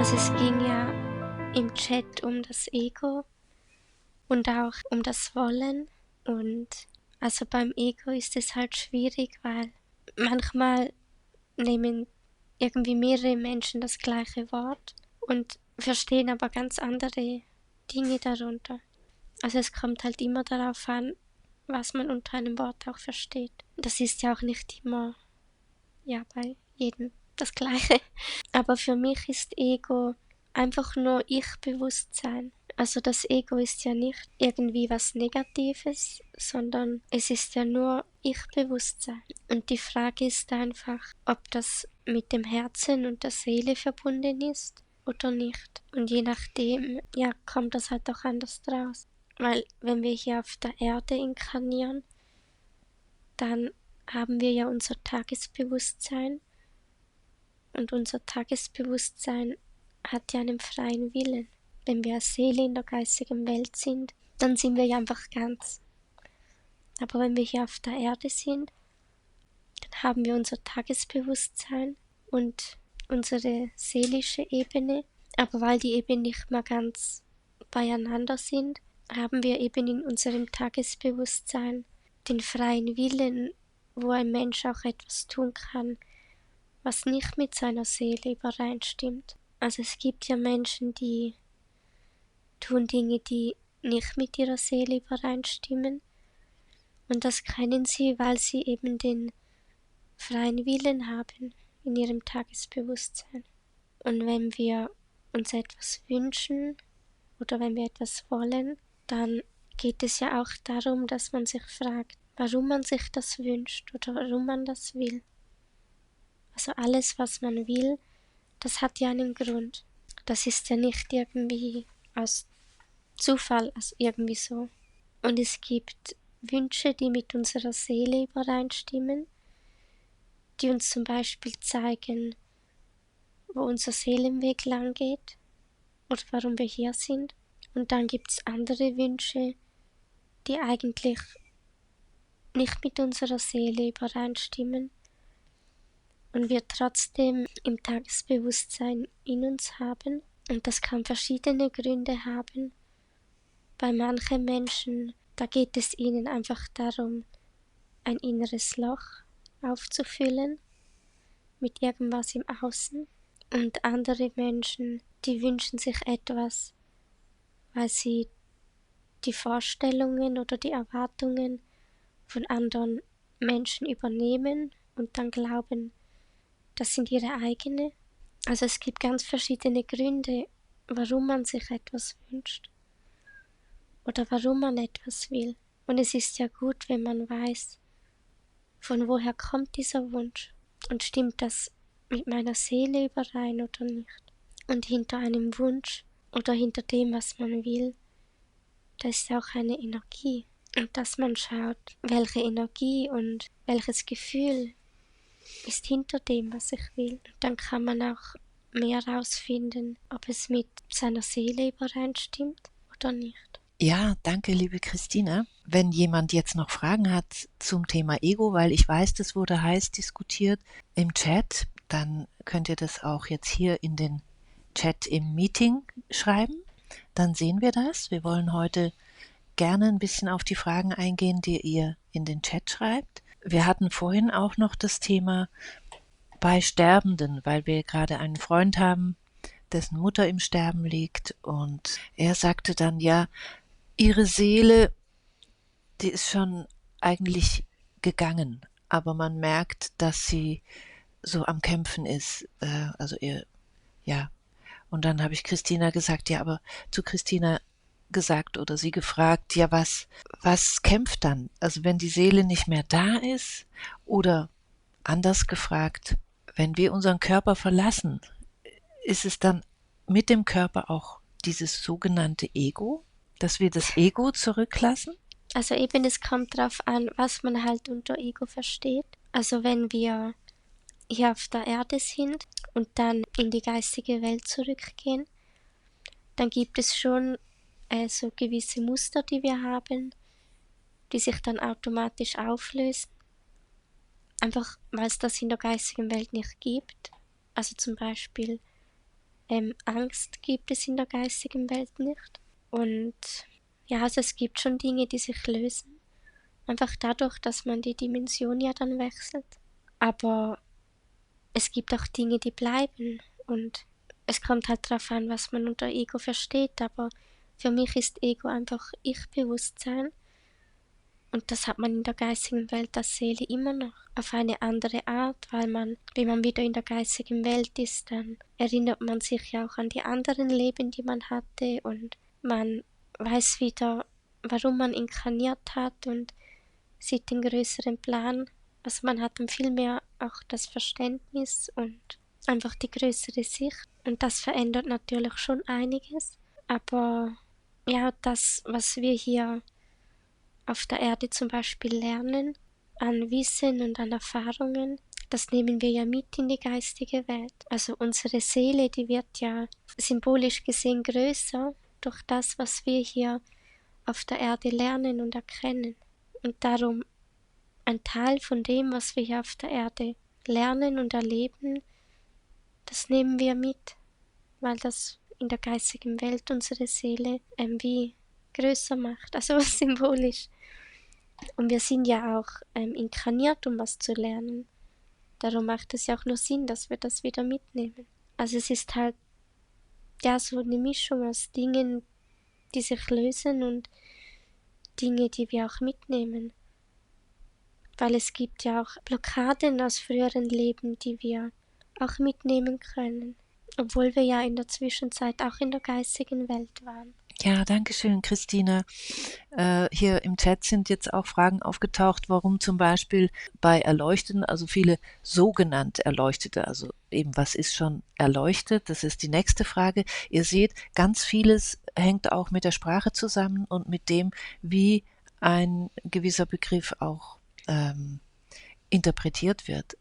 Also es ging ja im Chat um das Ego und auch um das Wollen. Und also beim Ego ist es halt schwierig, weil manchmal nehmen irgendwie mehrere Menschen das gleiche Wort und verstehen aber ganz andere Dinge darunter. Also es kommt halt immer darauf an, was man unter einem Wort auch versteht. Das ist ja auch nicht immer, ja, bei jedem das Gleiche. Aber für mich ist Ego einfach nur Ich-Bewusstsein. Also das Ego ist ja nicht irgendwie was Negatives, sondern es ist ja nur Ich-Bewusstsein. Und die Frage ist einfach, ob das mit dem Herzen und der Seele verbunden ist oder nicht. Und je nachdem, ja, kommt das halt auch anders draus. Weil wenn wir hier auf der Erde inkarnieren, dann haben wir ja unser Tagesbewusstsein. Und unser Tagesbewusstsein hat ja einen freien Willen. Wenn wir als Seele in der geistigen Welt sind, dann sind wir ja einfach ganz. Aber wenn wir hier auf der Erde sind, dann haben wir unser Tagesbewusstsein und unsere seelische Ebene. Aber weil die eben nicht mehr ganz beieinander sind, haben wir eben in unserem Tagesbewusstsein den freien Willen, wo ein Mensch auch etwas tun kann, was nicht mit seiner Seele übereinstimmt. Also es gibt ja Menschen, die tun Dinge, die nicht mit ihrer Seele übereinstimmen. Und das können sie, weil sie eben den freien Willen haben in ihrem Tagesbewusstsein. Und wenn wir uns etwas wünschen oder wenn wir etwas wollen, dann geht es ja auch darum, dass man sich fragt, warum man sich das wünscht oder warum man das will. Also alles, was man will, das hat ja einen Grund. Das ist ja nicht irgendwie aus Zufall, also irgendwie so. Und es gibt Wünsche, die mit unserer Seele übereinstimmen, die uns zum Beispiel zeigen, wo unser Seelenweg lang geht oder warum wir hier sind. Und dann gibt es andere Wünsche, die eigentlich nicht mit unserer Seele übereinstimmen und wir trotzdem im Tagesbewusstsein in uns haben. Und das kann verschiedene Gründe haben. Bei manchen Menschen, da geht es ihnen einfach darum, ein inneres Loch aufzufüllen mit irgendwas im Außen. Und andere Menschen, die wünschen sich etwas, weil sie die Vorstellungen oder die Erwartungen von anderen Menschen übernehmen und dann glauben, das sind ihre eigene. Also es gibt ganz verschiedene Gründe, warum man sich etwas wünscht oder warum man etwas will. Und es ist ja gut, wenn man weiß, von woher kommt dieser Wunsch und stimmt das mit meiner Seele überein oder nicht. Und hinter einem Wunsch oder hinter dem, was man will, da ist ja auch eine Energie. Und dass man schaut, welche Energie und welches Gefühl ist hinter dem, was ich will. Und dann kann man auch mehr herausfinden, ob es mit seiner Seele übereinstimmt oder nicht. Ja, danke, liebe Christina. Wenn jemand jetzt noch Fragen hat zum Thema Ego, weil ich weiß, das wurde heiß diskutiert im Chat, dann könnt ihr das auch jetzt hier in den Chat im Meeting schreiben. Dann sehen wir das. Wir wollen heute gerne ein bisschen auf die Fragen eingehen, die ihr in den Chat schreibt. Wir hatten vorhin auch noch das Thema bei Sterbenden, weil wir gerade einen Freund haben, dessen Mutter im Sterben liegt, und er sagte dann, ja, ihre Seele, die ist schon eigentlich gegangen, aber man merkt, dass sie so am Kämpfen ist, also ihr, ja. Und dann habe ich Christina gesagt, ja, aber zu Christina gesagt oder sie gefragt, ja, was kämpft dann? Also wenn die Seele nicht mehr da ist, oder anders gefragt, wenn wir unseren Körper verlassen, ist es dann mit dem Körper auch dieses sogenannte Ego, dass wir das Ego zurücklassen? Also eben, es kommt darauf an, was man halt unter Ego versteht. Also wenn wir hier auf der Erde sind und dann in die geistige Welt zurückgehen, dann gibt es schon so gewisse Muster, die wir haben, die sich dann automatisch auflösen. Einfach weil es das in der geistigen Welt nicht gibt. Also zum Beispiel Angst gibt es in der geistigen Welt nicht. Und ja, also es gibt schon Dinge, die sich lösen. Einfach dadurch, dass man die Dimension ja dann wechselt. Aber es gibt auch Dinge, die bleiben. Und es kommt halt darauf an, was man unter Ego versteht. Aber für mich ist Ego einfach Ich-Bewusstsein. Und das hat man in der geistigen Welt als Seele immer noch. Auf eine andere Art, weil man, wenn man wieder in der geistigen Welt ist, dann erinnert man sich ja auch an die anderen Leben, die man hatte. Und man weiß wieder, warum man inkarniert hat und sieht den größeren Plan. Also man hat dann viel mehr auch das Verständnis und einfach die größere Sicht. Und das verändert natürlich schon einiges. Aber ja, das, was wir hier auf der Erde zum Beispiel lernen, an Wissen und an Erfahrungen, das nehmen wir ja mit in die geistige Welt. Also unsere Seele, die wird ja symbolisch gesehen größer durch das, was wir hier auf der Erde lernen und erkennen. Und darum ein Teil von dem, was wir hier auf der Erde lernen und erleben, das nehmen wir mit, weil das in der geistigen Welt unsere Seele wie größer macht, also symbolisch. Und wir sind ja auch inkarniert, um was zu lernen. Darum macht es ja auch nur Sinn, dass wir das wieder mitnehmen. Also es ist halt ja so eine Mischung aus Dingen, die sich lösen und Dinge, die wir auch mitnehmen. Weil es gibt ja auch Blockaden aus früheren Leben, die wir auch mitnehmen können. Obwohl wir ja in der Zwischenzeit auch in der geistigen Welt waren. Ja, danke schön, Christine. Hier im Chat sind jetzt auch Fragen aufgetaucht, warum zum Beispiel bei Erleuchteten, also viele sogenannte Erleuchtete, also eben was ist schon erleuchtet, das ist die nächste Frage. Ihr seht, ganz vieles hängt auch mit der Sprache zusammen und mit dem, wie ein gewisser Begriff auch interpretiert wird.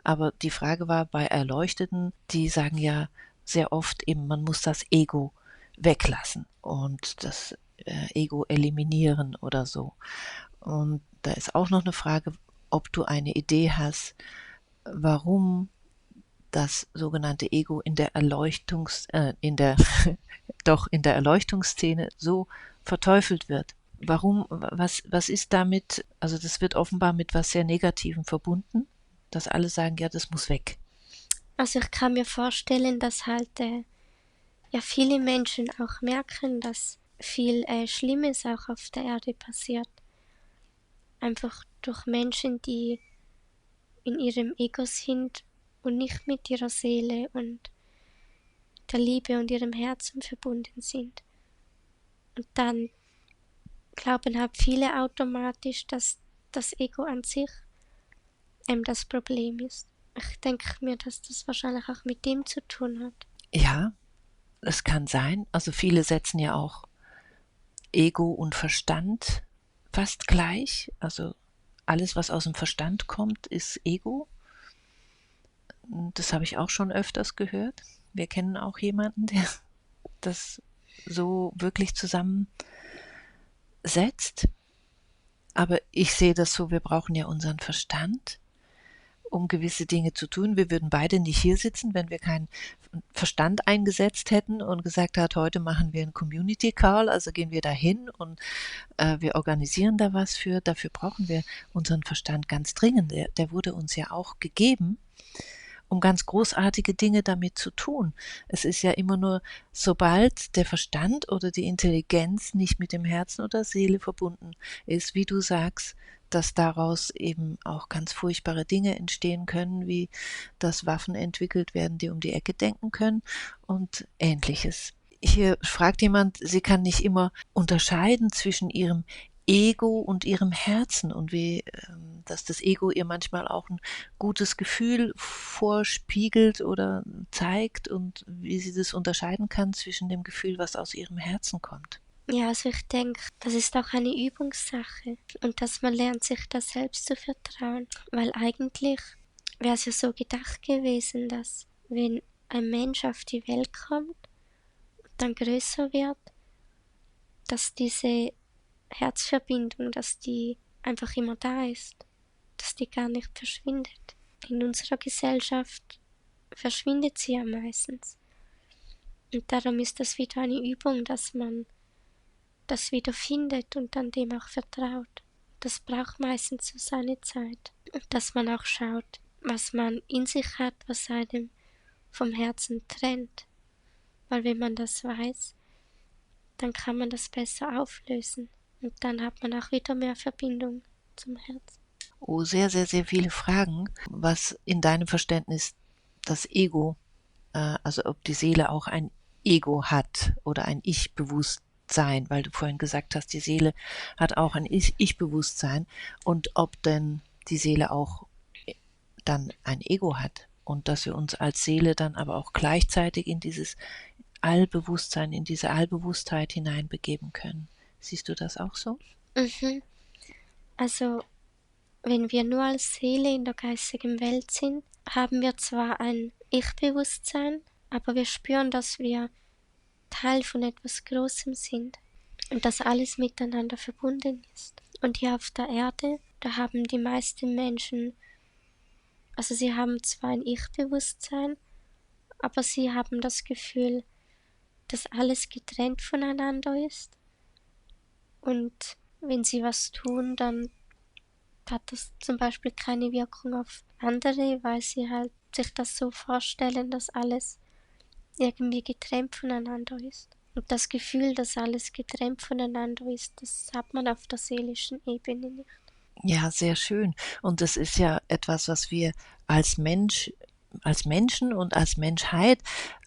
Aber die Frage war bei Erleuchteten, die sagen ja sehr oft eben, man muss das Ego weglassen und das Ego eliminieren oder so. Und da ist auch noch eine Frage, ob du eine Idee hast, warum das sogenannte Ego in der in der Erleuchtungsszene so verteufelt wird. Warum, was ist damit, also das wird offenbar mit was sehr Negativem verbunden, dass alle sagen, ja, das muss weg. Also ich kann mir vorstellen, dass halt ja viele Menschen auch merken, dass viel Schlimmes auch auf der Erde passiert. Einfach durch Menschen, die in ihrem Ego sind und nicht mit ihrer Seele und der Liebe und ihrem Herzen verbunden sind. Und dann glauben halt viele automatisch, dass das Ego an sich das Problem ist. Ich denke mir, dass das wahrscheinlich auch mit dem zu tun hat. Ja, es kann sein. Also viele setzen ja auch Ego und Verstand fast gleich. Also alles, was aus dem Verstand kommt, ist Ego. Das habe ich auch schon öfters gehört. Wir kennen auch jemanden, der das so wirklich zusammensetzt. Aber ich sehe das so, wir brauchen ja unseren Verstand, um gewisse Dinge zu tun. Wir würden beide nicht hier sitzen, wenn wir keinen Verstand eingesetzt hätten und gesagt hat, heute machen wir einen Community Call, also gehen wir da hin und wir organisieren da was für. Dafür brauchen wir unseren Verstand ganz dringend. Der wurde uns ja auch gegeben, um ganz großartige Dinge damit zu tun. Es ist ja immer nur, sobald der Verstand oder die Intelligenz nicht mit dem Herzen oder Seele verbunden ist, wie du sagst, dass daraus eben auch ganz furchtbare Dinge entstehen können, wie dass Waffen entwickelt werden, die um die Ecke denken können und Ähnliches. Hier fragt jemand, sie kann nicht immer unterscheiden zwischen ihrem Ego und ihrem Herzen und wie, dass das Ego ihr manchmal auch ein gutes Gefühl vorspiegelt oder zeigt und wie sie das unterscheiden kann zwischen dem Gefühl, was aus ihrem Herzen kommt. Ja, also ich denke, das ist auch eine Übungssache und dass man lernt, sich da selbst zu vertrauen, weil eigentlich wäre es ja so gedacht gewesen, dass wenn ein Mensch auf die Welt kommt und dann größer wird, dass diese Herzverbindung, dass die einfach immer da ist, dass die gar nicht verschwindet. In unserer Gesellschaft verschwindet sie ja meistens. Und darum ist das wieder eine Übung, dass man das wieder findet und dann dem auch vertraut. Das braucht meistens so seine Zeit. Und dass man auch schaut, was man in sich hat, was einem vom Herzen trennt. Weil wenn man das weiß, dann kann man das besser auflösen. Und dann hat man auch wieder mehr Verbindung zum Herzen. Oh, sehr, sehr, sehr viele Fragen. Was in deinem Verständnis das Ego, also ob die Seele auch ein Ego hat oder ein Ich-Bewusstsein, weil du vorhin gesagt hast, die Seele hat auch ein Ich-Bewusstsein, und ob denn die Seele auch dann ein Ego hat und dass wir uns als Seele dann aber auch gleichzeitig in dieses Allbewusstsein, in diese Allbewusstheit hineinbegeben können. Siehst du das auch so? Also, wenn wir nur als Seele in der geistigen Welt sind, haben wir zwar ein Ich-Bewusstsein, aber wir spüren, dass wir Teil von etwas Großem sind und dass alles miteinander verbunden ist. Und hier auf der Erde, da haben die meisten Menschen, also sie haben zwar ein Ich-Bewusstsein, aber sie haben das Gefühl, dass alles getrennt voneinander ist. Und wenn sie was tun, dann hat das zum Beispiel keine Wirkung auf andere, weil sie halt sich das so vorstellen, dass alles irgendwie getrennt voneinander ist. Und das Gefühl, dass alles getrennt voneinander ist, das hat man auf der seelischen Ebene nicht. Ja, sehr schön. Und das ist ja etwas, was wir als als Menschen und als Menschheit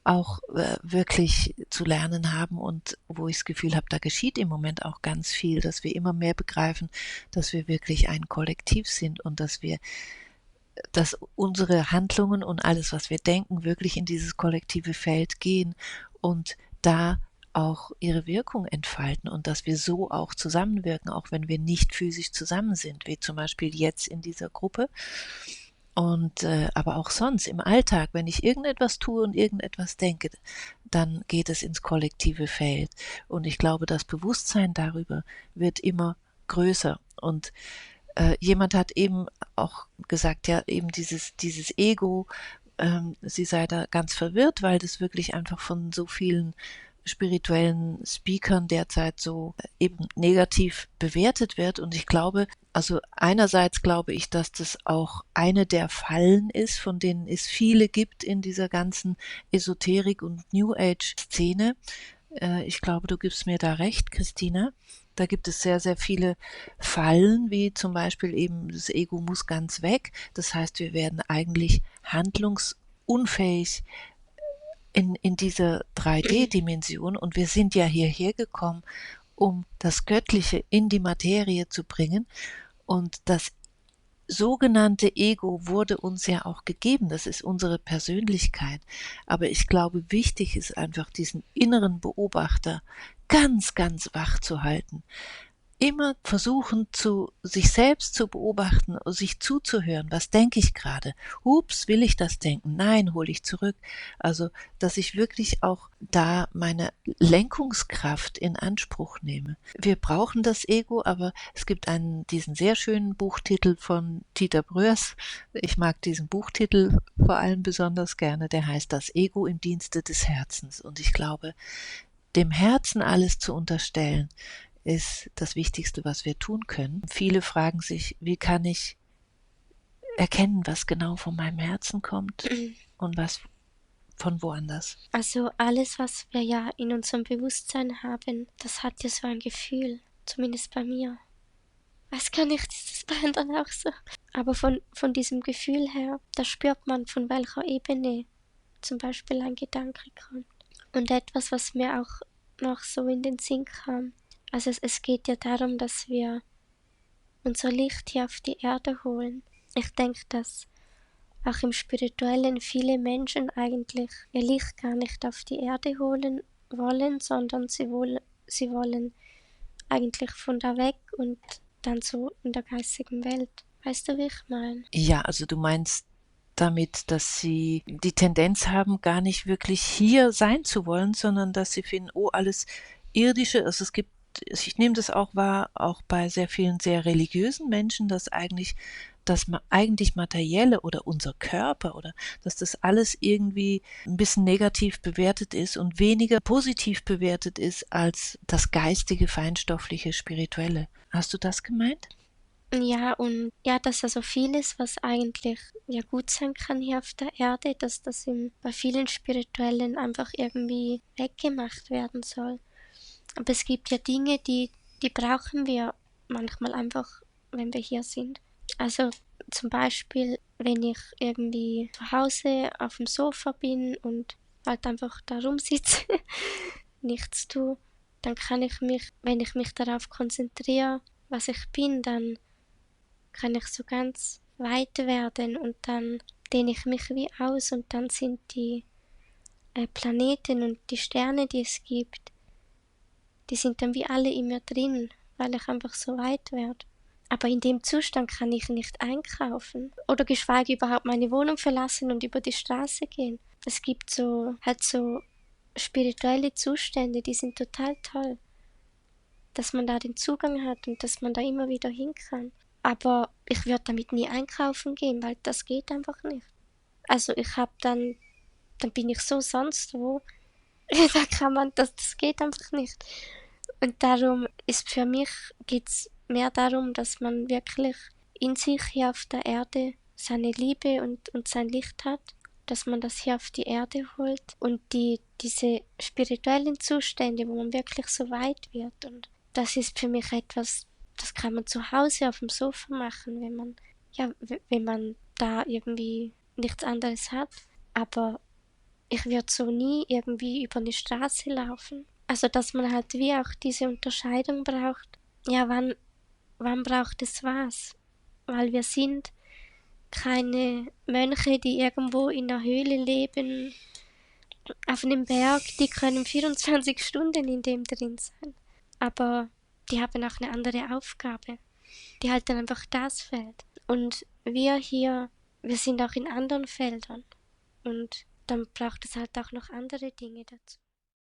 auch wirklich zu lernen haben, und wo ich das Gefühl habe, da geschieht im Moment auch ganz viel, dass wir immer mehr begreifen, dass wir wirklich ein Kollektiv sind und dass unsere Handlungen und alles, was wir denken, wirklich in dieses kollektive Feld gehen und da auch ihre Wirkung entfalten, und dass wir so auch zusammenwirken, auch wenn wir nicht physisch zusammen sind, wie zum Beispiel jetzt in dieser Gruppe. Und aber auch sonst im Alltag, wenn ich irgendetwas tue und irgendetwas denke, dann geht es ins kollektive Feld. Und ich glaube, das Bewusstsein darüber wird immer größer. Und jemand hat eben auch gesagt, ja, eben dieses Ego, sie sei da ganz verwirrt, weil das wirklich einfach von so vielen spirituellen Speakern derzeit so eben negativ bewertet wird. Und ich glaube, also einerseits glaube ich, dass das auch eine der Fallen ist, von denen es viele gibt in dieser ganzen Esoterik- und New Age-Szene. Ich glaube, du gibst mir da recht, Christina. Da gibt es sehr, sehr viele Fallen, wie zum Beispiel eben das Ego muss ganz weg. Das heißt, wir werden eigentlich handlungsunfähig in dieser 3D-Dimension, und wir sind ja hierher gekommen, um das Göttliche in die Materie zu bringen, und das sogenannte Ego wurde uns ja auch gegeben, das ist unsere Persönlichkeit, aber ich glaube, wichtig ist einfach, diesen inneren Beobachter ganz, ganz wach zu halten. Immer versuchen, sich selbst zu beobachten und sich zuzuhören. Was denke ich gerade? Ups, will ich das denken? Nein, hole ich zurück. Also, dass ich wirklich auch da meine Lenkungskraft in Anspruch nehme. Wir brauchen das Ego, aber es gibt diesen sehr schönen Buchtitel von Dieter Bröers. Ich mag diesen Buchtitel vor allem besonders gerne. Der heißt Das Ego im Dienste des Herzens. Und ich glaube, dem Herzen alles zu unterstellen, ist das Wichtigste, was wir tun können. Viele fragen sich, wie kann ich erkennen, was genau von meinem Herzen kommt und was von woanders? Also alles, was wir ja in unserem Bewusstsein haben, das hat ja so ein Gefühl, zumindest bei mir. Weiß gar nicht, ist das bei anderen auch so? Aber von diesem Gefühl her, da spürt man, von welcher Ebene zum Beispiel ein Gedanke kommt. Und etwas, was mir auch noch so in den Sinn kam, also es geht ja darum, dass wir unser Licht hier auf die Erde holen. Ich denke, dass auch im Spirituellen viele Menschen eigentlich ihr Licht gar nicht auf die Erde holen wollen, sondern sie wollen eigentlich von da weg und dann so in der geistigen Welt. Weißt du, wie ich meine? Ja, also du meinst damit, dass sie die Tendenz haben, gar nicht wirklich hier sein zu wollen, sondern dass sie finden, oh, alles Irdische, also es gibt, ich nehme das auch wahr, auch bei sehr vielen sehr religiösen Menschen, dass eigentlich das eigentlich Materielle oder unser Körper oder dass das alles irgendwie ein bisschen negativ bewertet ist und weniger positiv bewertet ist als das geistige, feinstoffliche, spirituelle. Hast du das gemeint? Ja, und ja, dass also vieles, was eigentlich ja gut sein kann hier auf der Erde, dass das bei vielen Spirituellen einfach irgendwie weggemacht werden soll. Aber es gibt ja Dinge, die brauchen wir manchmal einfach, wenn wir hier sind. Also zum Beispiel, wenn ich irgendwie zu Hause auf dem Sofa bin und halt einfach da rumsitze, nichts tue, dann kann ich mich, wenn ich mich darauf konzentriere, was ich bin, dann kann ich so ganz weit werden und dann dehne ich mich wie aus und dann sind die Planeten und die Sterne, die es gibt, die sind dann wie alle in mir drin, weil ich einfach so weit werde. Aber in dem Zustand kann ich nicht einkaufen oder geschweige überhaupt meine Wohnung verlassen und über die Straße gehen. Es gibt so spirituelle Zustände, die sind total toll, dass man da den Zugang hat und dass man da immer wieder hin kann. Aber ich würde damit nie einkaufen gehen, weil das geht einfach nicht. Also dann bin ich so sonst wo, da kann man, das geht einfach nicht. Und darum ist für mich, geht es mehr darum, dass man wirklich in sich hier auf der Erde seine Liebe und sein Licht hat, dass man das hier auf die Erde holt und diese spirituellen Zustände, wo man wirklich so weit wird. Und das ist für mich etwas, das kann man zu Hause auf dem Sofa machen, wenn man da irgendwie nichts anderes hat. Aber ich würde so nie irgendwie über eine Straße laufen. Also, dass man halt wie auch diese Unterscheidung braucht. Ja, wann braucht es was? Weil wir sind keine Mönche, die irgendwo in der Höhle leben, auf einem Berg, die können 24 Stunden in dem drin sein. Aber die haben auch eine andere Aufgabe. Die halten einfach das Feld. Und wir hier, wir sind auch in anderen Feldern. Und dann braucht es halt auch noch andere Dinge dazu.